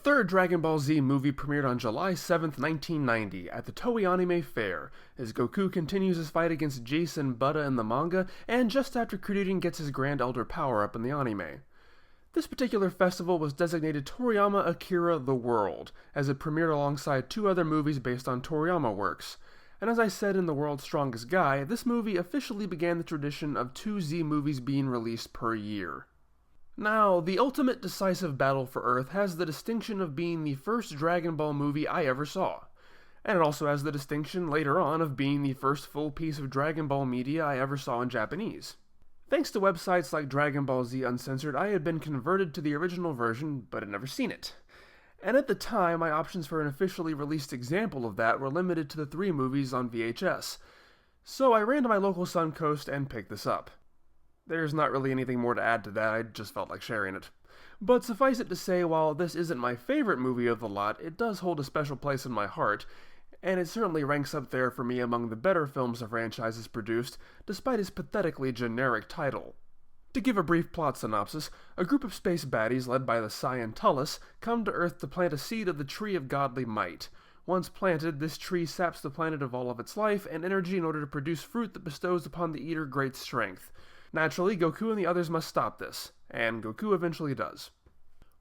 third Dragon Ball Z movie premiered on July 7th, 1990 at the Toei Anime Fair, as Goku continues his fight against Jason Buddha in the manga, and just after Kuririn gets his Grand Elder power-up in the anime. This particular festival was designated Toriyama Akira The World, as it premiered alongside two other movies based on Toriyama works. And as I said in The World's Strongest Guy, this movie officially began the tradition of 2 Z movies being released per year. Now, the ultimate Decisive Battle for Earth has the distinction of being the first Dragon Ball movie I ever saw. And it also has the distinction, later on, of being the first full piece of Dragon Ball media I ever saw in Japanese. Thanks to websites like Dragon Ball Z Uncensored, I had been converted to the original version, but had never seen it. And at the time, my options for an officially released example of that were limited to the 3 movies on VHS. So I ran to my local Suncoast and picked this up. There's not really anything more to add to that, I just felt like sharing it. But suffice it to say, while this isn't my favorite movie of the lot, it does hold a special place in my heart, and it certainly ranks up there for me among the better films the franchise has produced, despite its pathetically generic title. To give a brief plot synopsis, a group of space baddies led by the Saiyan Tullus come to Earth to plant a seed of the Tree of Godly Might. Once planted, this tree saps the planet of all of its life and energy in order to produce fruit that bestows upon the eater great strength. Naturally, Goku and the others must stop this, and Goku eventually does.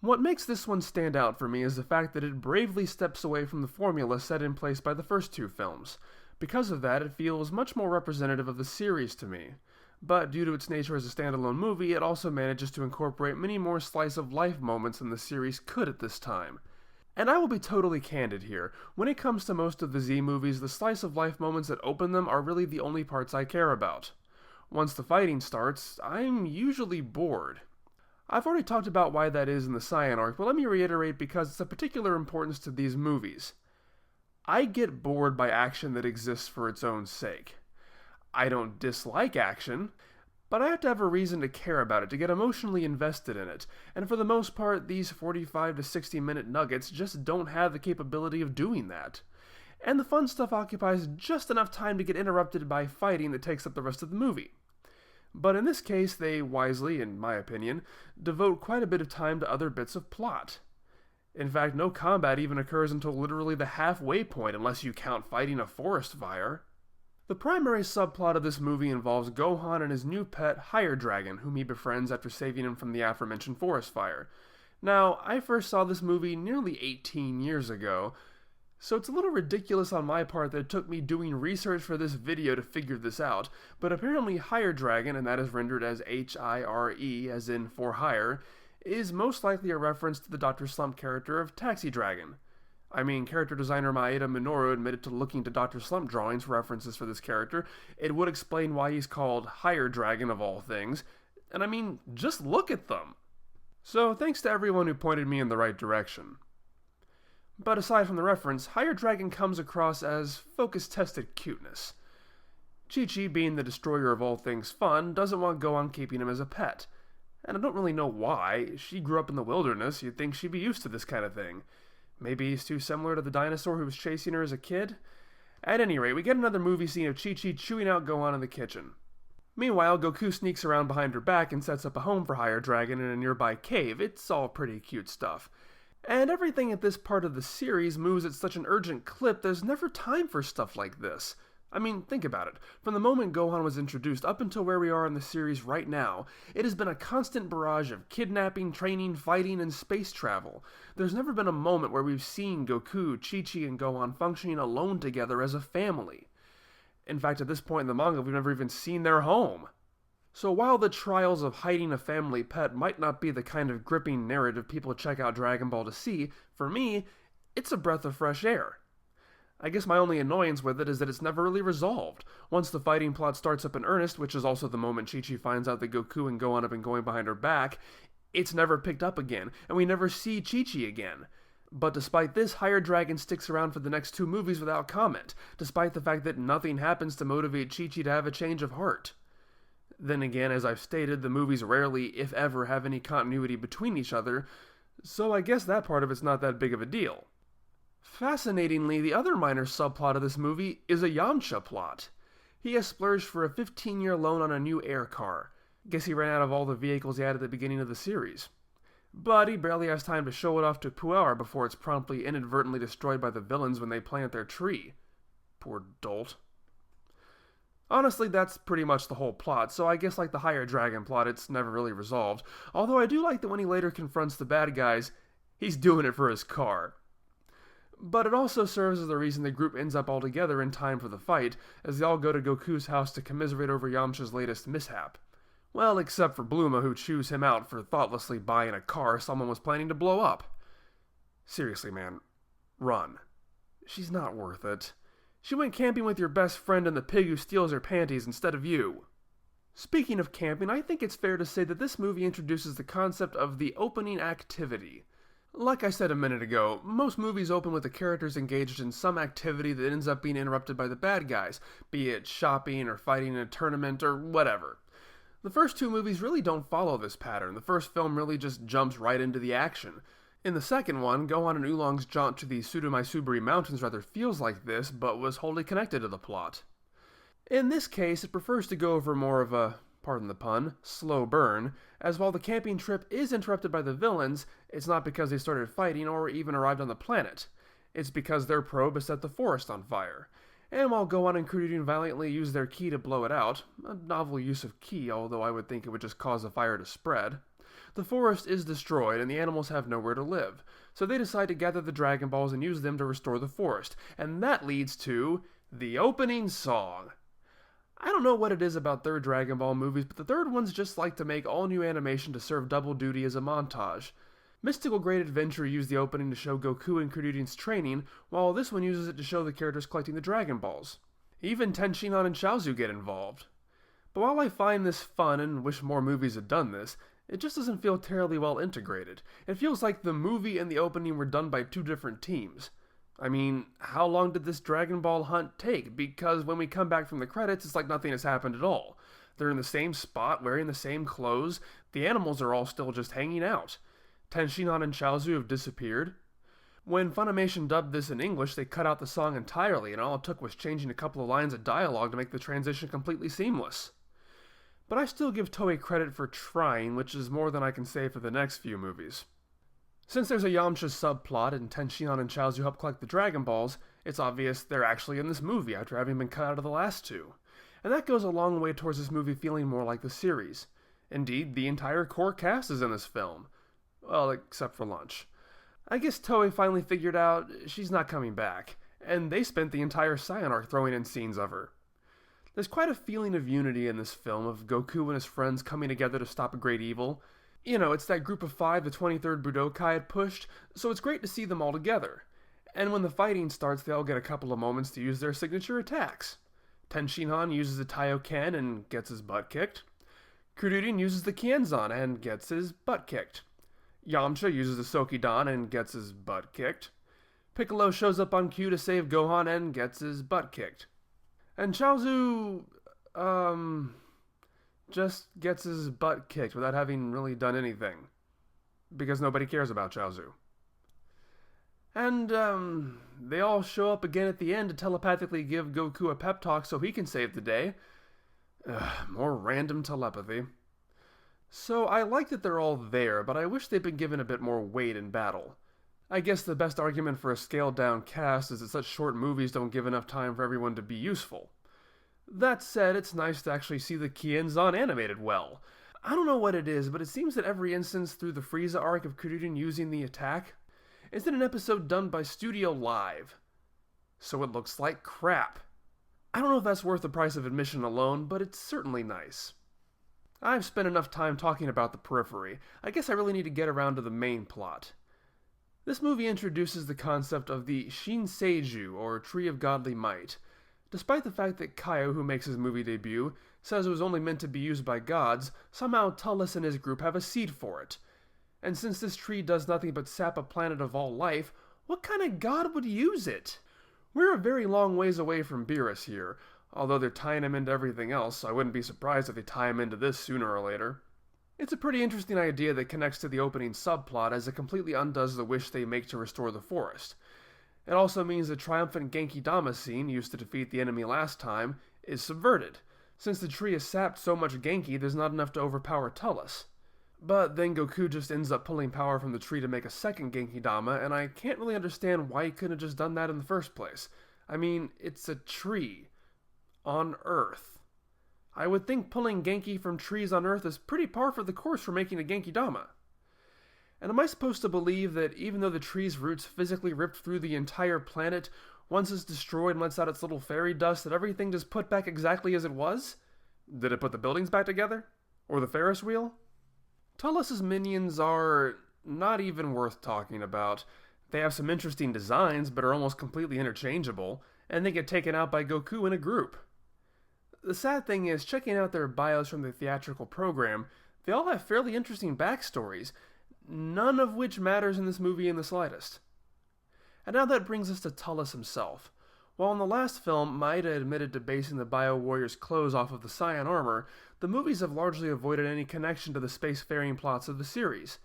What makes this one stand out for me is the fact that it bravely steps away from the formula set in place by the first 2 films. Because of that, it feels much more representative of the series to me. But due to its nature as a standalone movie, it also manages to incorporate many more slice-of-life moments than the series could at this time. And I will be totally candid here, when it comes to most of the Z movies, the slice-of-life moments that open them are really the only parts I care about. Once the fighting starts, I'm usually bored. I've already talked about why that is in the Saiyan arc, but let me reiterate because it's of particular importance to these movies. I get bored by action that exists for its own sake. I don't dislike action, but I have to have a reason to care about it, to get emotionally invested in it, and for the most part, these 45 to 60 minute nuggets just don't have the capability of doing that. And the fun stuff occupies just enough time to get interrupted by fighting that takes up the rest of the movie. But in this case, they wisely, in my opinion, devote quite a bit of time to other bits of plot. In fact, no combat even occurs until literally the halfway point, unless you count fighting a forest fire. The primary subplot of this movie involves Gohan and his new pet, Higher Dragon, whom he befriends after saving him from the aforementioned forest fire. Now, I first saw this movie nearly 18 years ago, so it's a little ridiculous on my part that it took me doing research for this video to figure this out, but apparently Higher Dragon, and that is rendered as H-I-R-E, as in for hire, is most likely a reference to the Dr. Slump character of Taxi Dragon. I mean, character designer Maeda Minoru admitted to looking to Dr. Slump drawings for references for this character. It would explain why he's called Higher Dragon of all things, and I mean, just look at them! So thanks to everyone who pointed me in the right direction. But aside from the reference, Higher Dragon comes across as focus-tested cuteness. Chi-Chi, being the destroyer of all things fun, doesn't want Gohan keeping him as a pet. And I don't really know why. She grew up in the wilderness, you'd think she'd be used to this kind of thing. Maybe he's too similar to the dinosaur who was chasing her as a kid? At any rate, we get another movie scene of Chi-Chi chewing out Gohan in the kitchen. Meanwhile, Goku sneaks around behind her back and sets up a home for Higher Dragon in a nearby cave. It's all pretty cute stuff. And everything at this part of the series moves at such an urgent clip, there's never time for stuff like this. I mean, think about it. From the moment Gohan was introduced up until where we are in the series right now, it has been a constant barrage of kidnapping, training, fighting, and space travel. There's never been a moment where we've seen Goku, Chi-Chi, and Gohan functioning alone together as a family. In fact, at this point in the manga, we've never even seen their home. So while the trials of hiding a family pet might not be the kind of gripping narrative people check out Dragon Ball to see, for me, it's a breath of fresh air. I guess my only annoyance with it is that it's never really resolved. Once the fighting plot starts up in earnest, which is also the moment Chi-Chi finds out that Goku and Gohan have been going behind her back, it's never picked up again, and we never see Chi-Chi again. But despite this, Higher Dragon sticks around for the next 2 movies without comment, despite the fact that nothing happens to motivate Chi-Chi to have a change of heart. Then again, as I've stated, the movies rarely, if ever, have any continuity between each other, so I guess that part of it's not that big of a deal. Fascinatingly, the other minor subplot of this movie is a Yamcha plot. He has splurged for a 15-year loan on a new air car. Guess he ran out of all the vehicles he had at the beginning of the series. but he barely has time to show it off to Puer before it's promptly inadvertently destroyed by the villains when they plant their tree. Poor dolt. Honestly, that's pretty much the whole plot, so I guess like the higher dragon plot, it's never really resolved. Although I do like that when he later confronts the bad guys, he's doing it for his car. But it also serves as the reason the group ends up all together in time for the fight, as they all go to Goku's house to commiserate over Yamcha's latest mishap. Well, except for Bluma, who chews him out for thoughtlessly buying a car someone was planning to blow up. Seriously, man, run. She's not worth it. She went camping with your best friend and the pig who steals her panties instead of you. Speaking of camping, I think it's fair to say that this movie introduces the concept of the opening activity. Like I said a minute ago, most movies open with the characters engaged in some activity that ends up being interrupted by the bad guys, be it shopping or fighting in a tournament or whatever. The first two movies really don't follow this pattern. The first film really just jumps right into the action. In the second one, Gohan and Oolong's jaunt to the Sudomaisubiri Mountains rather feels like this, but was wholly connected to the plot. In this case, it prefers to go over more of a, pardon the pun, slow burn, as while the camping trip is interrupted by the villains, it's not because they started fighting or even arrived on the planet. It's because their probe has set the forest on fire. And while Gohan and Krillin valiantly use their ki to blow it out, a novel use of ki, although I would think it would just cause the fire to spread, the forest is destroyed and the animals have nowhere to live, so they decide to gather the Dragon Balls and use them to restore the forest, and that leads to the opening song. I don't know what it is about third Dragon Ball movies, but the third ones just like to make all new animation to serve double duty as a montage. Mystical Great Adventure used the opening to show Goku and Krillin's training, while this one uses it to show the characters collecting the Dragon Balls. Even Tenshinhan and Chaozu get involved. But while I find this fun and wish more movies had done this, it just doesn't feel terribly well integrated. It feels like the movie and the opening were done by two different teams. I mean, how long did this Dragon Ball hunt take? Because when we come back from the credits, it's like nothing has happened at all. They're in the same spot, wearing the same clothes. The animals are all still just hanging out. Tenshinhan and Chaozu have disappeared. When Funimation dubbed this in English, they cut out the song entirely, and all it took was changing a couple of lines of dialogue to make the transition completely seamless. But I still give Toei credit for trying, which is more than I can say for the next few movies. Since there's a Yamcha subplot and Tenshinhan and Chaozu help collect the Dragon Balls, it's obvious they're actually in this movie after having been cut out of the last two. And that goes a long way towards this movie feeling more like the series. Indeed, the entire core cast is in this film. Well, except for Lunch. I guess Toei finally figured out she's not coming back, and they spent the entire Saiyan arc throwing in scenes of her. There's quite a feeling of unity in this film, of Goku and his friends coming together to stop a great evil. You know, it's that group of 5 the 23rd Budokai had pushed, so it's great to see them all together. And when the fighting starts, they all get a couple of moments to use their signature attacks. Tenshinhan uses the Taioken and gets his butt kicked. Krillin uses the Kienzan and gets his butt kicked. Yamcha uses the Sokidan and gets his butt kicked. Piccolo shows up on cue to save Gohan and gets his butt kicked. And Chaozu, just gets his butt kicked without having really done anything. Because nobody cares about Chaozu. And, they all show up again at the end to telepathically give Goku a pep talk so he can save the day. More random telepathy. So I like that they're all there, but I wish they'd been given a bit more weight in battle. I guess the best argument for a scaled-down cast is that such short movies don't give enough time for everyone to be useful. That said, it's nice to actually see the Kienzan animated well. I don't know what it is, but it seems that every instance through the Frieza arc of Krillin using the attack is in an episode done by Studio Live. So it looks like crap. I don't know if that's worth the price of admission alone, but it's certainly nice. I've spent enough time talking about the periphery. I guess I really need to get around to the main plot. This movie introduces the concept of the Shinseiju, or Tree of Godly Might. Despite the fact that Kaio, who makes his movie debut, says it was only meant to be used by gods, somehow Tullus and his group have a seed for it. And since this tree does nothing but sap a planet of all life, what kind of god would use it? We're a very long ways away from Beerus here. Although they're tying him into everything else, I wouldn't be surprised if they tie him into this sooner or later. It's a pretty interesting idea that connects to the opening subplot, as it completely undoes the wish they make to restore the forest. It also means the triumphant Genki Dama scene, used to defeat the enemy last time, is subverted. Since the tree has sapped so much Genki, there's not enough to overpower Tullus. But then Goku just ends up pulling power from the tree to make a second Genki Dama, and I can't really understand why he couldn't have just done that in the first place. I mean, it's a tree. On Earth. I would think pulling Genki from trees on Earth is pretty par for the course for making a Genki Dama. And am I supposed to believe that even though the tree's roots physically ripped through the entire planet, once it's destroyed and lets out its little fairy dust, that everything just put back exactly as it was? Did it put the buildings back together? Or the Ferris wheel? Tullus' minions are not even worth talking about. They have some interesting designs, but are almost completely interchangeable, and they get taken out by Goku in a group. The sad thing is, checking out their bios from the theatrical program, they all have fairly interesting backstories, none of which matters in this movie in the slightest. And now that brings us to Tullus himself. While in the last film, Maeda admitted to basing the Bio Warrior's clothes off of the Saiyan armor, the movies have largely avoided any connection to the spacefaring plots of the series.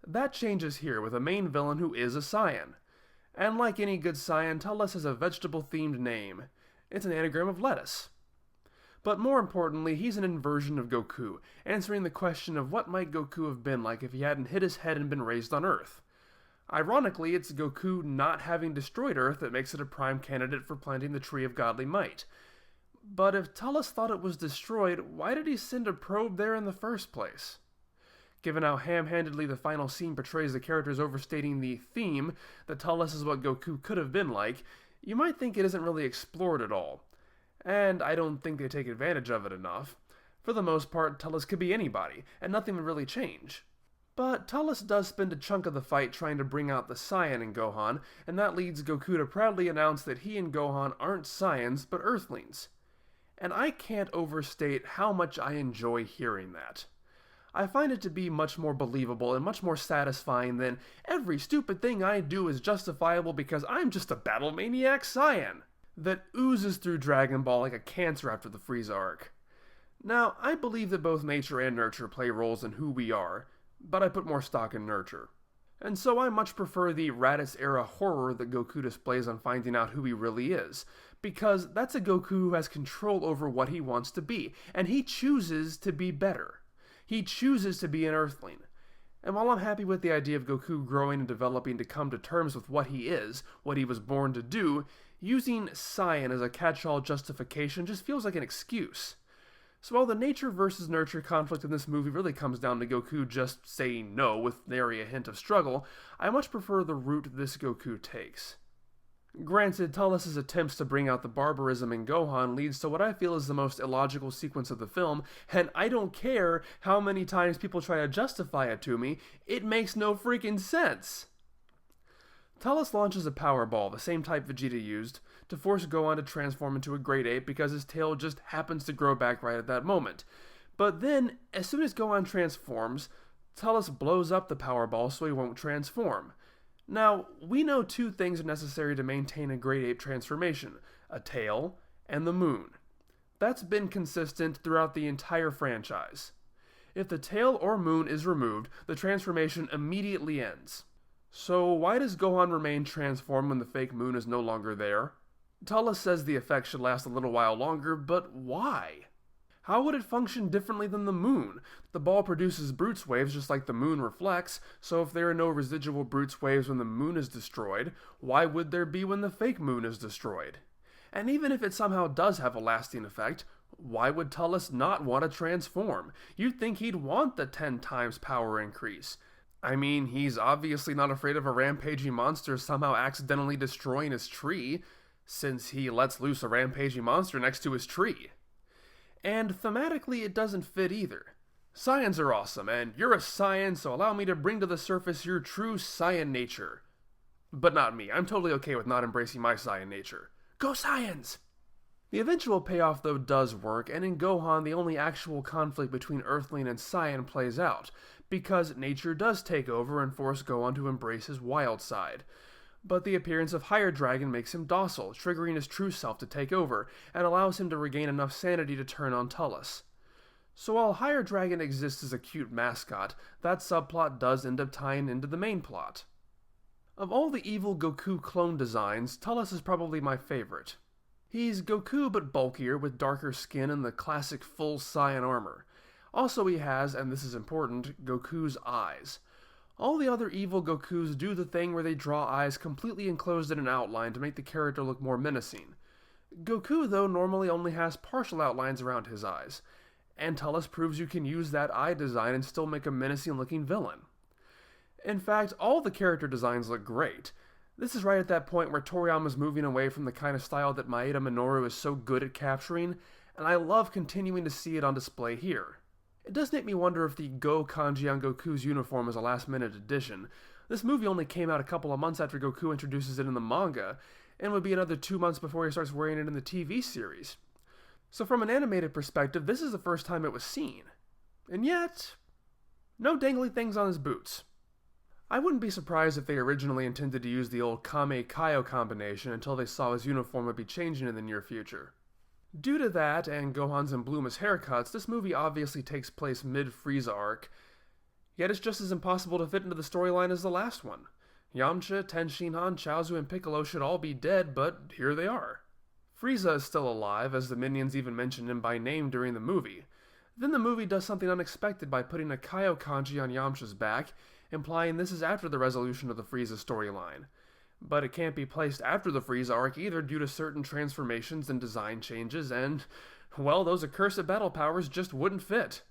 That changes here with a main villain who is a Saiyan. And like any good Saiyan, Tullus has a vegetable-themed name. It's an anagram of lettuce. But more importantly, he's an inversion of Goku, answering the question of what might Goku have been like if he hadn't hit his head and been raised on Earth. Ironically, it's Goku not having destroyed Earth that makes it a prime candidate for planting the Tree of Godly Might. But if Tullus thought it was destroyed, why did he send a probe there in the first place? Given how ham-handedly the final scene portrays the characters overstating the theme that Tullus is what Goku could have been like, you might think it isn't really explored at all. And I don't think they take advantage of it enough. For the most part, Tullus could be anybody, and nothing would really change. But Tullus does spend a chunk of the fight trying to bring out the Saiyan in Gohan, and that leads Goku to proudly announce that he and Gohan aren't Saiyans, but Earthlings. And I can't overstate how much I enjoy hearing that. I find it to be much more believable and much more satisfying than every stupid thing I do is justifiable because I'm just a battle maniac Saiyan that oozes through Dragon Ball like a cancer after the Frieza arc. Now, I believe that both nature and nurture play roles in who we are, but I put more stock in nurture. And so I much prefer the Raditz-era horror that Goku displays on finding out who he really is, because that's a Goku who has control over what he wants to be, and he chooses to be better. He chooses to be an Earthling. And while I'm happy with the idea of Goku growing and developing to come to terms with what he is, what he was born to do, using Saiyan as a catch-all justification just feels like an excuse. So while the nature versus nurture conflict in this movie really comes down to Goku just saying no with nary a hint of struggle, I much prefer the route this Goku takes. Granted, Tullus' attempts to bring out the barbarism in Gohan leads to what I feel is the most illogical sequence of the film, and I don't care how many times people try to justify it to me, it makes no freaking sense. Tullus launches a Power Ball, the same type Vegeta used, to force Gohan to transform into a Great Ape because his tail just happens to grow back right at that moment. But then, as soon as Gohan transforms, Tullus blows up the Power Ball so he won't transform. Now, we know two things are necessary to maintain a Great Ape transformation, a tail and the moon. That's been consistent throughout the entire franchise. If the tail or moon is removed, the transformation immediately ends. So why does Gohan remain transformed when the fake moon is no longer there? Tullus says the effect should last a little while longer, but why? How would it function differently than the moon? The ball produces Brutes waves just like the moon reflects, so if there are no residual Brutes waves when the moon is destroyed, why would there be when the fake moon is destroyed? And even if it somehow does have a lasting effect, why would Tullus not want to transform? You'd think he'd want the 10 times power increase. I mean, he's obviously not afraid of a rampaging monster somehow accidentally destroying his tree, since he lets loose a rampaging monster next to his tree. And thematically, it doesn't fit either. Saiyans are awesome, and you're a Saiyan, so allow me to bring to the surface your true Saiyan nature. But not me. I'm totally okay with not embracing my Saiyan nature. Go Saiyans! The eventual payoff, though, does work, and in Gohan, the only actual conflict between Earthling and Saiyan plays out, because nature does take over and force Gohan to embrace his wild side. But the appearance of Higher Dragon makes him docile, triggering his true self to take over, and allows him to regain enough sanity to turn on Tullus. So while Higher Dragon exists as a cute mascot, that subplot does end up tying into the main plot. Of all the evil Goku clone designs, Tullus is probably my favorite. He's Goku but bulkier, with darker skin and the classic full Saiyan armor. Also he has, and this is important, Goku's eyes. All the other evil Gokus do the thing where they draw eyes completely enclosed in an outline to make the character look more menacing. Goku, though, normally only has partial outlines around his eyes, and Tullus proves you can use that eye design and still make a menacing looking villain. In fact, all the character designs look great. This is right at that point where Toriyama's moving away from the kind of style that Maeda Minoru is so good at capturing, and I love continuing to see it on display here. It does make me wonder if the Go kanji on Goku's uniform is a last-minute addition. This movie only came out a couple of months after Goku introduces it in the manga, and would be another 2 months before he starts wearing it in the TV series. So from an animated perspective, this is the first time it was seen. And yet, no dangly things on his boots. I wouldn't be surprised if they originally intended to use the old Kame-Kaio combination until they saw his uniform would be changing in the near future. Due to that, and Gohan's and Bluma's haircuts, this movie obviously takes place mid-Frieza arc, yet it's just as impossible to fit into the storyline as the last one. Yamcha, Tenshinhan, Chaozu, and Piccolo should all be dead, but here they are. Frieza is still alive, as the minions even mentioned him by name during the movie. Then the movie does something unexpected by putting a Kaio kanji on Yamcha's back, implying this is after the resolution of the Frieza storyline. But it can't be placed after the Frieza arc either due to certain transformations and design changes, and, well, those accursed battle powers just wouldn't fit.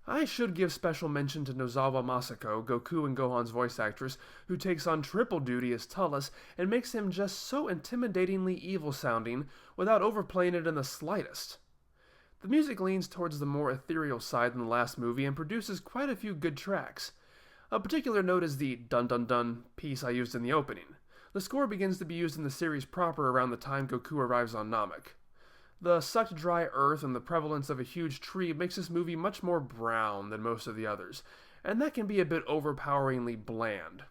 I should give special mention to Nozawa Masako, Goku and Gohan's voice actress, who takes on triple duty as Tullus and makes him just so intimidatingly evil-sounding without overplaying it in the slightest. The music leans towards the more ethereal side than the last movie and produces quite a few good tracks. A particular note is the dun-dun-dun piece I used in the opening. The score begins to be used in the series proper around the time Goku arrives on Namek. The sucked dry earth and the prevalence of a huge tree makes this movie much more brown than most of the others, and that can be a bit overpoweringly bland.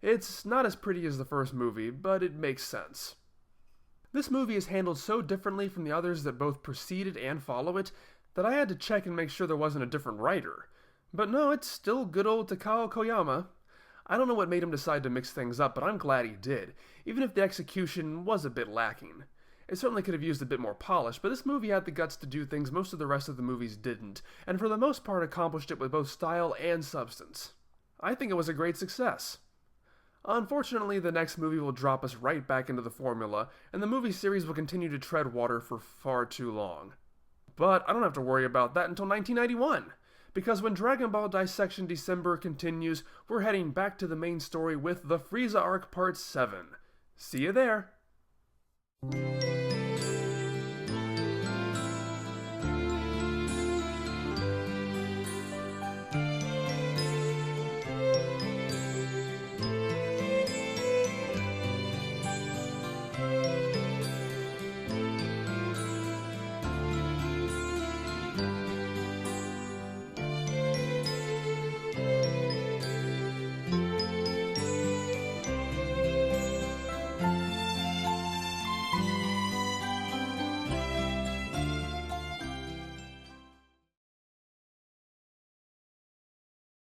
It's not as pretty as the first movie, but it makes sense. This movie is handled so differently from the others that both preceded and follow it, that I had to check and make sure there wasn't a different writer. But no, it's still good old Takao Koyama. I don't know what made him decide to mix things up, but I'm glad he did, even if the execution was a bit lacking. It certainly could have used a bit more polish, but this movie had the guts to do things most of the rest of the movies didn't, and for the most part accomplished it with both style and substance. I think it was a great success. Unfortunately, the next movie will drop us right back into the formula, and the movie series will continue to tread water for far too long. But I don't have to worry about that until 1991, because when Dragon Ball Dissection December continues, we're heading back to the main story with the Frieza Arc Part 7. See you there!